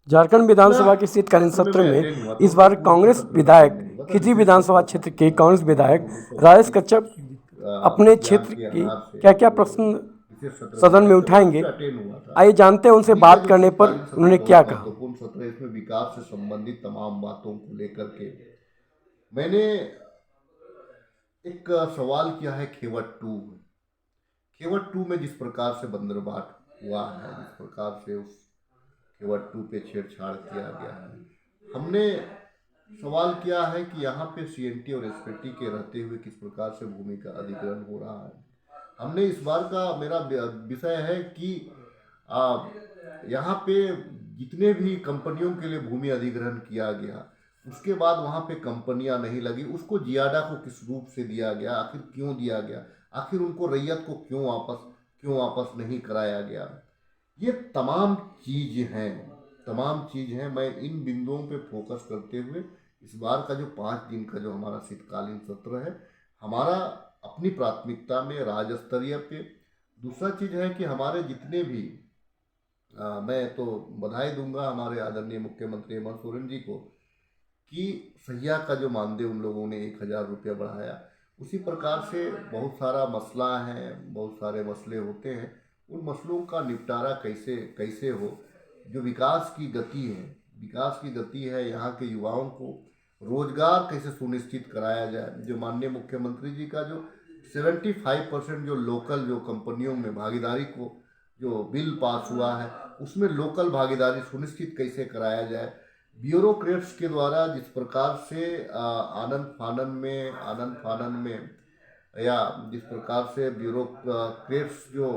झारखंड विधानसभा के शीतकालीन सत्र में इस बार कांग्रेस विधायक खिजरी विधानसभा क्षेत्र के कांग्रेस विधायक राजेश कच्छप अपने क्षेत्र के क्या क्या प्रश्न सदन में उठाएंगे, आइए जानते हैं उनसे बात करने पर उन्होंने क्या कहा। महत्वपूर्ण सत्र है, इसमें विकास से संबंधित तमाम बातों को लेकर के मैंने एक सवाल किया है। खेवट टू में जिस प्रकार से बंदरबाट हुआ है, जिस प्रकार से उस खेवट टू पे छेड़छाड़ किया गया है, हमने सवाल किया है कि यहाँ पे सीएनटी और एसपीटी के रहते हुए किस प्रकार से भूमि का अधिग्रहण हो रहा है। हमने इस बार का मेरा विषय है कि यहाँ पे जितने भी कंपनियों के लिए भूमि अधिग्रहण किया गया, उसके बाद वहाँ पे कंपनियां नहीं लगी, उसको जियाडा को किस रूप से दिया गया, आखिर क्यों दिया गया, आखिर उनको रैयत को क्यों वापस नहीं कराया गया। ये तमाम चीज़ हैं। मैं इन बिंदुओं पे फोकस करते हुए इस बार का जो 5 दिन का जो हमारा शीतकालीन सत्र है, हमारा अपनी प्राथमिकता में राज्य स्तरीय पे। दूसरा चीज़ है कि हमारे जितने भी मैं तो बधाई दूंगा हमारे आदरणीय मुख्यमंत्री हेमंत सोरेन जी को कि सहिया का जो मानदेय उन लोगों ने 1,000 रुपया बढ़ाया। उसी प्रकार से बहुत सारा मसला है, बहुत सारे मसले होते हैं, उन मसलों का निपटारा कैसे कैसे हो। जो विकास की गति है, यहाँ के युवाओं को रोजगार कैसे सुनिश्चित कराया जाए। जो माननीय मुख्यमंत्री जी का जो 75% जो लोकल जो कंपनियों में भागीदारी को जो बिल पास हुआ है, उसमें लोकल भागीदारी सुनिश्चित कैसे कराया जाए। ब्यूरोक्रेट्स के द्वारा जिस प्रकार से आनंद फानन में या जिस प्रकार से ब्यूरोक्रेट्स जो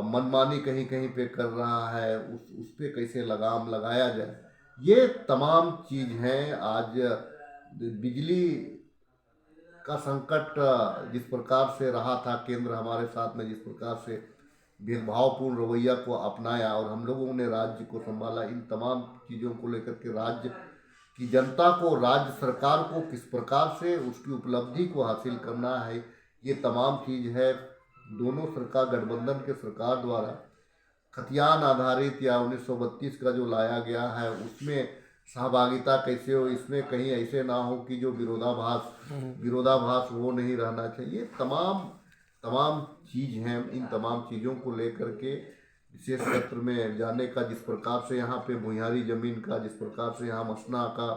मनमानी कहीं कहीं पे कर रहा है, उस पे कैसे लगाम लगाया जाए। ये तमाम चीज़ हैं। आज बिजली का संकट जिस प्रकार से रहा था, केंद्र हमारे साथ में जिस प्रकार से भेदभावपूर्ण रवैया को अपनाया और हम लोगों ने राज्य को संभाला, इन तमाम चीज़ों को लेकर के राज्य की जनता को, राज्य सरकार को किस प्रकार से उसकी उपलब्धि को हासिल करना है, ये तमाम चीज़ है। दोनों सरकार, गठबंधन के सरकार द्वारा खतियान आधारित या 1932 का जो लाया गया है, उसमें सहभागिता कैसे हो, इसमें कहीं ऐसे ना हो कि जो विरोधाभास वो नहीं रहना चाहिए। तमाम चीज़ हैं। इन तमाम चीज़ों को लेकर के विशेष सत्र में जाने का, जिस प्रकार से यहाँ पे भुइयारी जमीन का, जिस प्रकार से यहाँ मसना का,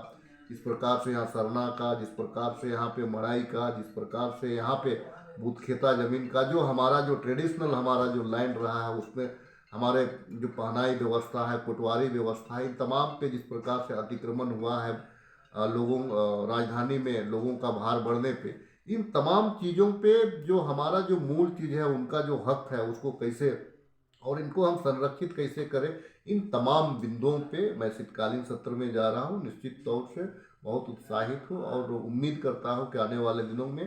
जिस प्रकार से यहाँ सरना का, जिस प्रकार से यहाँ पे मड़ाई का, जिस प्रकार से यहाँ पे बूथखेता जमीन का, जो हमारा जो ट्रेडिशनल हमारा जो लैंड रहा है, उसमें हमारे जो पहनाई व्यवस्था है, कोटवारी व्यवस्था है, इन तमाम पे जिस प्रकार से अतिक्रमण हुआ है राजधानी में लोगों का भार बढ़ने पे, इन तमाम चीज़ों पे जो हमारा जो मूल चीज़ है, उनका जो हक है, उसको कैसे और इनको हम संरक्षित कैसे करें, इन तमाम बिंदुओं पे मैं शीतकालीन सत्र में जा रहा हूँ। निश्चित तौर से बहुत उत्साहित हूँ और उम्मीद करता हूँ कि आने वाले दिनों में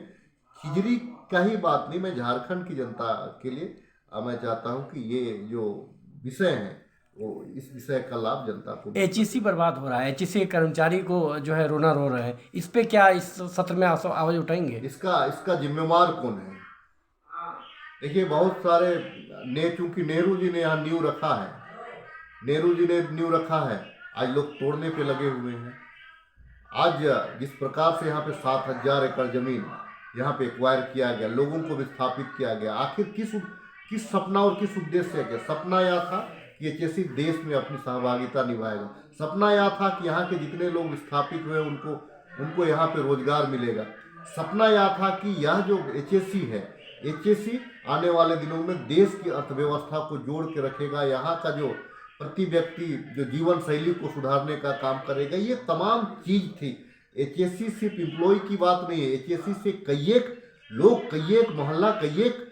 खिजरी का ही बात नहीं, मैं झारखंड की जनता के लिए मैं चाहता हूँ कि ये जो विषय है, वो इस विषय का लाभ जनता को। एचईसी पर बात हो रहा है, एचईसी के कर्मचारी को जो है रोना रो रहे हैं, इस पे क्या इस सत्र में आवाज उठाएंगे? इसका जिम्मेवार कौन है? देखिए, बहुत सारे चूंकि नेहरू जी ने यहाँ नींव रखा है, आज लोग तोड़ने पे लगे हुए हैं। आज जिस प्रकार से यहाँ पे 7,000 एकड़ जमीन यहाँ पे एक्वायर किया गया, लोगों को विस्थापित किया गया, आखिर किस सपना और किस उद्देश्य के? सपना यह था कि एचएससी देश में अपनी सहभागिता निभाएगा। सपना यह था कि यहाँ के जितने लोग विस्थापित हुए उनको यहाँ पे रोजगार मिलेगा। सपना यह था कि यह जो एचएससी आने वाले दिनों में देश की अर्थव्यवस्था को जोड़ के रखेगा, यहाँ का जो प्रति व्यक्ति जो जीवन शैली को सुधारने का काम करेगा। ये तमाम चीज थी। एचएससी सिर्फ एम्प्लॉय की बात नहीं है, एचएससी से कई एक मोहल्ला, कई एक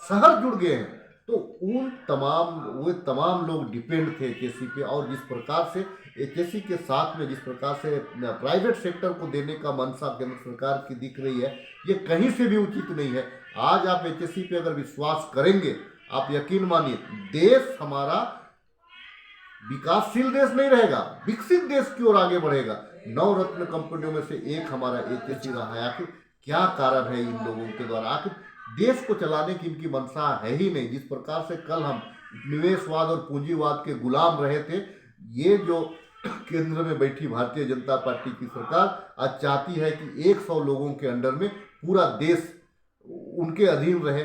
शहर जुड़ गए हैं। तो वे तमाम लोग डिपेंड थे एचएससी पे। और जिस प्रकार से एचएससी के साथ में जिस प्रकार से प्राइवेट सेक्टर को देने का मंशा केंद्र सरकार की दिख रही है, ये कहीं से भी उचित नहीं है। आज आप एचएससी पे अगर विश्वास करेंगे, आप यकीन मानिए, देश हमारा विकासशील देश नहीं रहेगा, विकसित देश की ओर आगे बढ़ेगा। 9 रत्न कंपनियों में से एक हमारा एचएससी रहा है। आखिर क्या कारण है इन लोगों के द्वारा? आखिर देश को चलाने की इनकी मंशा है ही नहीं। जिस प्रकार से कल हम निवेशवाद और पूंजीवाद के गुलाम रहे थे, ये जो केंद्र में बैठी भारतीय जनता पार्टी की सरकार आज चाहती है कि 100 लोगों के अंडर में पूरा देश उनके अधीन रहे।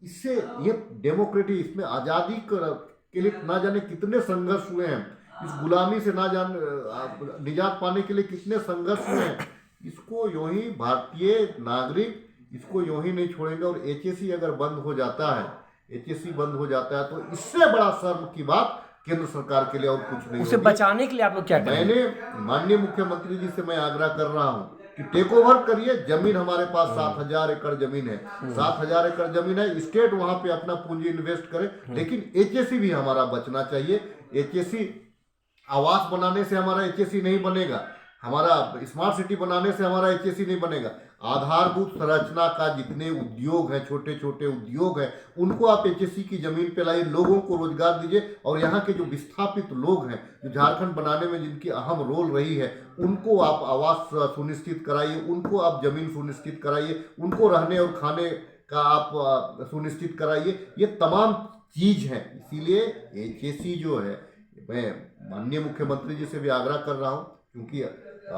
इससे ये डेमोक्रेटिक, इसमें आज़ादी के लिए ना जाने कितने संघर्ष हुए हैं, इस गुलामी से निजात पाने के लिए कितने संघर्ष हुए हैं। इसको यूं ही भारतीय नागरिक इसको यूं ही नहीं छोड़ेंगे। और एचएसी अगर बंद हो जाता है, एचएसी बंद हो जाता है तो इससे बड़ा शर्म की बात केंद्र सरकार के लिए और कुछ नहीं उसे होगी। बचाने के लिए आप लोग क्या करेंगे? मैंने माननीय मुख्यमंत्री जी से मैं आग्रह कर रहा हूं कि टेक ओवर करिए। जमीन हमारे पास 7,000 एकड़ जमीन है, 7,000 एकड़ जमीन है, स्टेट वहां पे अपना पूंजी इन्वेस्ट करे, लेकिन एचएसी भी हमारा बचना चाहिए। एचएसी आवास बनाने से हमारा एचएसी नहीं बनेगा, हमारा स्मार्ट सिटी बनाने से हमारा एचएसी नहीं बनेगा। आधारभूत संरचना का जितने उद्योग हैं, छोटे छोटे उद्योग हैं, उनको आप एचएसी की जमीन पे लाइए, लोगों को रोजगार दीजिए। और यहाँ के जो विस्थापित लोग हैं, जो झारखंड बनाने में जिनकी अहम रोल रही है, उनको आप आवास सुनिश्चित कराइए, उनको आप जमीन सुनिश्चित कराइए, उनको रहने और खाने का आप सुनिश्चित कराइए। ये तमाम चीज है। इसीलिए एचएसी जो है, मैं माननीय मुख्यमंत्री जी से भी आग्रह कर रहा हूँ, क्योंकि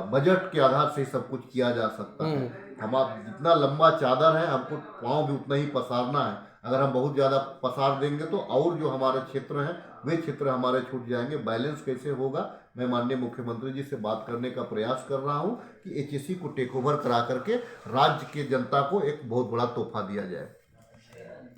बजट के आधार से सब कुछ किया जा सकता है। हम आप जितना लंबा चादर है, हमको पाँव भी उतना ही पसारना है। अगर हम बहुत ज़्यादा पसार देंगे तो और जो हमारे क्षेत्र हैं वे क्षेत्र हमारे छूट जाएंगे। बैलेंस कैसे होगा, मैं माननीय मुख्यमंत्री जी से बात करने का प्रयास कर रहा हूं कि एचएसी को टेक ओवर करा करके राज्य के जनता को एक बहुत बड़ा तोहफा दिया जाए।